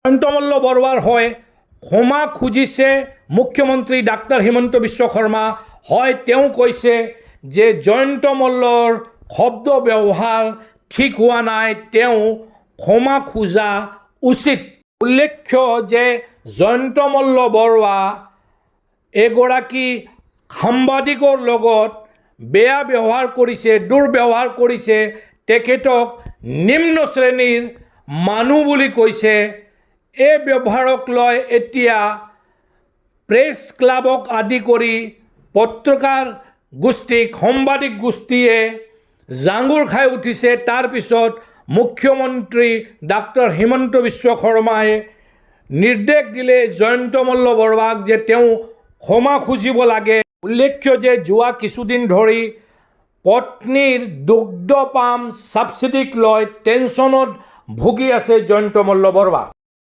জয়ন্ত মল্ল বৰুৱাৰ হৈ ক্ষমা খুজিছে মুখ্যমন্ত্ৰী ডাক্তৰ হিমন্ত বিশ্ব শৰ্মা। হয়, তেওঁ কৈছে যে জয়ন্ত মল্লৰ শব্দ ব্যৱহাৰ ঠিক হোৱা নাই, তেওঁ ক্ষমা খোজা উচিত। উল্লেখ্য যে জয়ন্ত মল্ল বৰুৱা এগৰাকী সাংবাদিকৰ লগত বেয়া ব্যৱহাৰ কৰিছে, দুৰ্ব্যৱহাৰ কৰিছে, তেখেতক নিম্ন শ্ৰেণীৰ মানুহ বুলি কৈছে। এই ব্যৱহাৰক লৈ এতিয়া প্ৰেছ ক্লাবক আদি কৰি পত্ৰকাৰ গোষ্ঠীক, সাংবাদিক গোষ্ঠীয়ে জাঙুৰ খাই উঠিছে। তাৰপিছত মুখ্যমন্ত্ৰী ডাক্তৰ হিমন্ত বিশ্ব শৰ্মাই নিৰ্দেশ দিলে জয়ন্ত মল্ল বৰুৱাক যে তেওঁ ক্ষমা খুজিব লাগে। উল্লেখ্য যে যোৱা কিছুদিন ধৰি পত্নীৰ দুগ্ধ পাম ছাবচিডিক লৈ টেনশ্যনত ভুগি আছে জয়ন্ত মল্ল বৰুৱা।